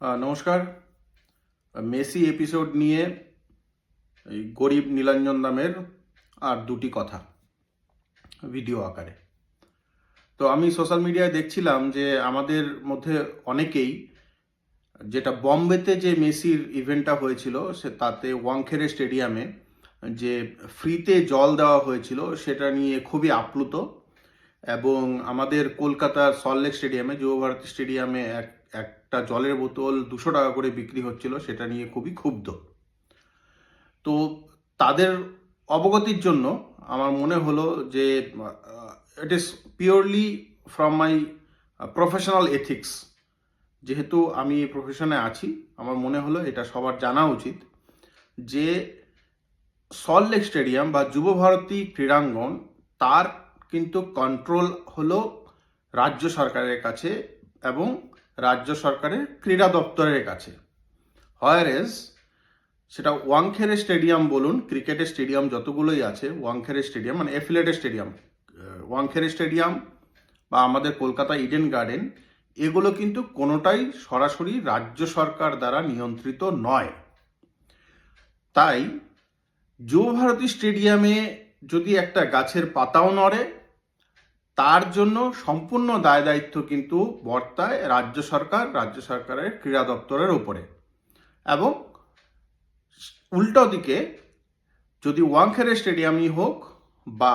নমস্কার। Messi episode নিয়ে এই গরিব নীলাঞ্জন দামের আর দুটি কথা ভিডিও আকারে। তো আমি সোশ্যাল মিডিয়ায় দেখছিলাম যে আমাদের মধ্যে অনেকেই যেটা বম্বেতে যে মেসির ইভেন্টটা হয়েছিল তাতে ওয়াংখেড়ে স্টেডিয়ামে যে ফ্রিতে জল দেওয়া হয়েছিল সেটা নিয়ে খুবই আপ্লুত, এবং আমাদের কলকাতার সল্টলেক স্টেডিয়ামে যুবভারতী স্টেডিয়ামে একটা জলের বোতল 200 টাকা করে বিক্রি হচ্ছিল, সেটা নিয়ে খুবই ক্ষুব্ধ। তো তাদের অবগতির জন্য আমার মনে হলো যে it is purely from my professional ethics, যেহেতু আমি এই প্রফেশনে আছি, আমার মনে হলো এটা সবার জানা উচিত যে সল্টলেক স্টেডিয়াম বা যুবভারতী ক্রীড়াঙ্গন তার কিন্তু কন্ট্রোল হলো রাজ্য সরকারের কাছে এবং রাজ্য সরকারের ক্রীড়া দপ্তরের কাছে। হোয়ারএজ সেটা ওয়াংখেড়ে স্টেডিয়াম বলুন, ক্রিকেটের স্টেডিয়াম যতগুলোই আছে, ওয়াংখেড়ে স্টেডিয়াম মানে অ্যাফিলিয়েটেড স্টেডিয়াম, ওয়াংখেড়ে স্টেডিয়াম বা আমাদের কলকাতা ইডেন গার্ডেন, এগুলো কিন্তু কোনোটাই সরাসরি রাজ্য সরকার দ্বারা নিয়ন্ত্রিত নয়। তাই যুবভারতী স্টেডিয়ামে যদি একটা গাছের পাতাও নড়ে, তার জন্য সম্পূর্ণ দায় দায়িত্ব কিন্তু বর্তায় রাজ্য সরকারের ক্রীড়া দপ্তরের উপরে। এবং উল্টো দিকে যদি ওয়াংখেড়ে স্টেডিয়ামই হোক বা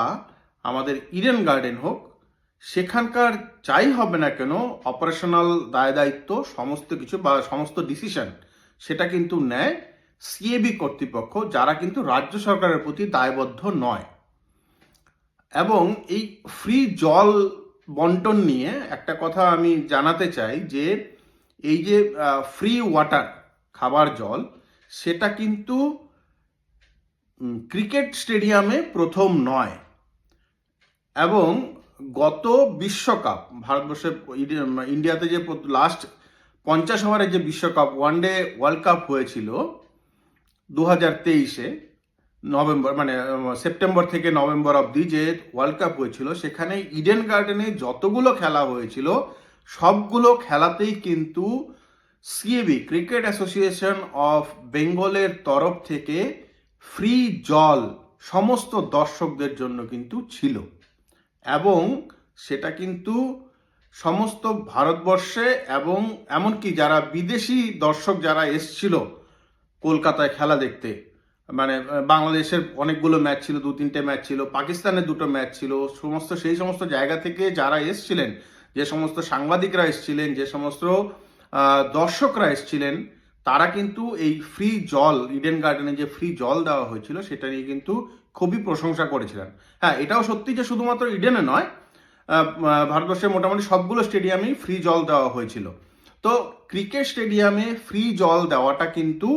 আমাদের ইডেন গার্ডেন হোক, সেখানকার যাই হবে না কেন অপারেশনাল দায় দায়িত্ব সমস্ত কিছু বা সমস্ত ডিসিশন সেটা কিন্তু নেয় সিএবি কর্তৃপক্ষ, যারা কিন্তু রাজ্য সরকারের প্রতি দায়বদ্ধ নয়। এবং এই ফ্রি জল বন্টন নিয়ে একটা কথা আমি জানাতে চাই যে এই যে ফ্রি ওয়াটার খাবার জল, সেটা কিন্তু ক্রিকেট স্টেডিয়ামে প্রথম নয়। এবং গত বিশ্বকাপ ভারতবর্ষে ইন্ডিয়াতে যে লাস্ট 50 ওভারের যে বিশ্বকাপ ওয়ানডে ওয়ার্ল্ড কাপ হয়েছিল 2023-এ নভেম্বর মানে সেপ্টেম্বর থেকে নভেম্বর অবধি যে ওয়ার্ল্ড কাপ হয়েছিল, সেখানে ইডেন গার্ডেনে যতগুলো খেলা হয়েছিল সবগুলো খেলাতেই কিন্তু সিএবি ক্রিকেট অ্যাসোসিয়েশন অফ বেঙ্গলের তরফ থেকে ফ্রি জল সমস্ত দর্শকদের জন্য কিন্তু ছিল। এবং সেটা কিন্তু সমস্ত ভারতবর্ষে এবং এমনকি যারা বিদেশি দর্শক যারা এসছিল কলকাতায় খেলা দেখতে, মানে বাংলাদেশের অনেকগুলো ম্যাচ ছিল, 2-3টে ম্যাচ ছিল, পাকিস্তানের 2টো ম্যাচ ছিল, সেই সমস্ত জায়গা থেকে যারা এসছিলেন, যে সমস্ত সাংবাদিকরা এসছিলেন, যে সমস্ত দর্শকরা এসছিলেন, তারা কিন্তু এই ফ্রি জল ইডেন গার্ডেনে যে ফ্রি জল দেওয়া হয়েছিল সেটা নিয়ে কিন্তু খুবই প্রশংসা করেছিলেন। হ্যাঁ, এটাও সত্যি যে শুধুমাত্র ইডেনে নয়, ভারতবর্ষের মোটামুটি সবগুলো স্টেডিয়ামেই ফ্রি জল দেওয়া হয়েছিল। তো ক্রিকেট স্টেডিয়ামে ফ্রি জল দেওয়াটা কিন্তু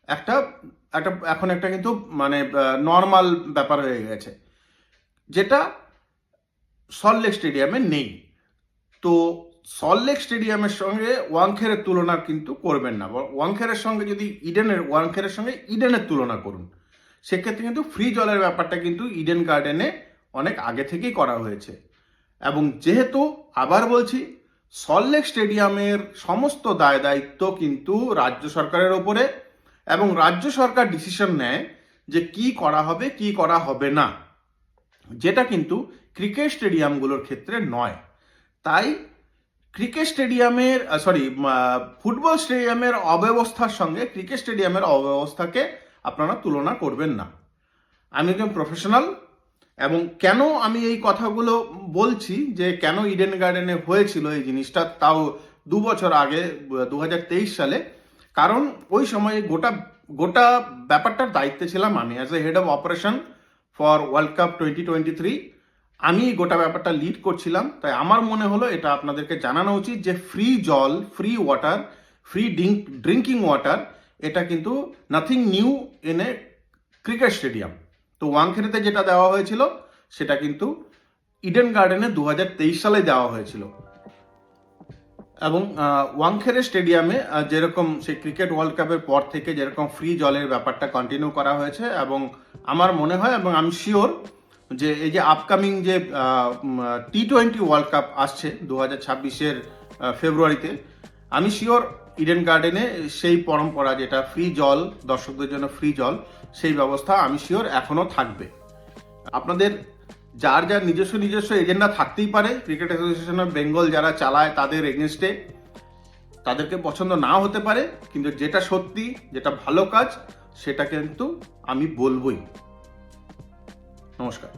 একটা এখন একটা কিন্তু মানে নর্মাল ব্যাপার হয়ে গেছে, যেটা সল্টলেক স্টেডিয়ামে নেই। তো সল্টলেক স্টেডিয়ামের সঙ্গে ওয়াংখেড়ের তুলনা কিন্তু করবেন না। ওয়াংখেড়ের সঙ্গে যদি ওয়াংখেড়ের সঙ্গে ইডেনের তুলনা করুন, সেক্ষেত্রে কিন্তু ফ্রি জলের ব্যাপারটা কিন্তু ইডেন গার্ডেনে অনেক আগে থেকেই করা হয়েছে। এবং যেহেতু আবার বলছি, সল্টলেক স্টেডিয়ামের সমস্ত দায় দায়িত্ব কিন্তু রাজ্য সরকারের ওপরে, এবং রাজ্য সরকার ডিসিশন নেয় যে কি করা হবে কি করা হবে না, যেটা কিন্তু ক্রিকেট স্টেডিয়ামগুলোর ক্ষেত্রে নয়। তাই ক্রিকেট স্টেডিয়ামের ফুটবল স্টেডিয়ামের অব্যবস্থার সঙ্গে ক্রিকেট স্টেডিয়ামের অব্যবস্থাকে আপনারা তুলনা করবেন না। আমি একজন প্রফেশনাল, এবং কেন আমি এই কথাগুলো বলছি যে কেন ইডেন গার্ডেনে হয়েছিল এই জিনিসটা, তাও 2 বছর আগে 2023 সালে, কারণ ওই সময় গোটা ব্যাপারটার দায়িত্বে ছিলাম আমি as a head of operation for world cup 2023। আমি গোটা ব্যাপারটা লিড করছিলাম। তাই আমার মনে হলো এটা আপনাদেরকে জানানো উচিত যে ফ্রি জল, free water, free drinking water, এটা কিন্তু nothing new in a cricket stadium. তো ওয়াংখেড়েতে যেটা দেওয়া হয়েছিল সেটা কিন্তু ইডেন গার্ডেনে 2023 সালে দেওয়া হয়েছিল। এবং ওয়াংখেড়ে স্টেডিয়ামে যেরকম সেই ক্রিকেট ওয়ার্ল্ড কাপের পর থেকে যেরকম ফ্রি জলের ব্যাপারটা কন্টিনিউ করা হয়েছে, এবং আমার মনে হয় এবং আমি শিওর যে এই যে আপকামিং যে T20 ওয়ার্ল্ড কাপ আসছে 2026-এর ফেব্রুয়ারিতে, আমি শিওর ইডেন গার্ডেনে সেই পরম্পরা, যেটা ফ্রি জল, দর্শকদের জন্য ফ্রি জল, সেই ব্যবস্থা আমি শিওর এখনো থাকবে। আপনাদের যার যার নিজস্ব এজেন্ডা থাকতেই পারে, ক্রিকেট অ্যাসোসিয়েশন অফ বেঙ্গল যারা চালায় তাদের এগেনস্টে, তাদেরকে পছন্দ নাও হতে পারে, কিন্তু যেটা সত্যি, যেটা ভালো কাজ, সেটা কিন্তু আমি বলবোই। নমস্কার।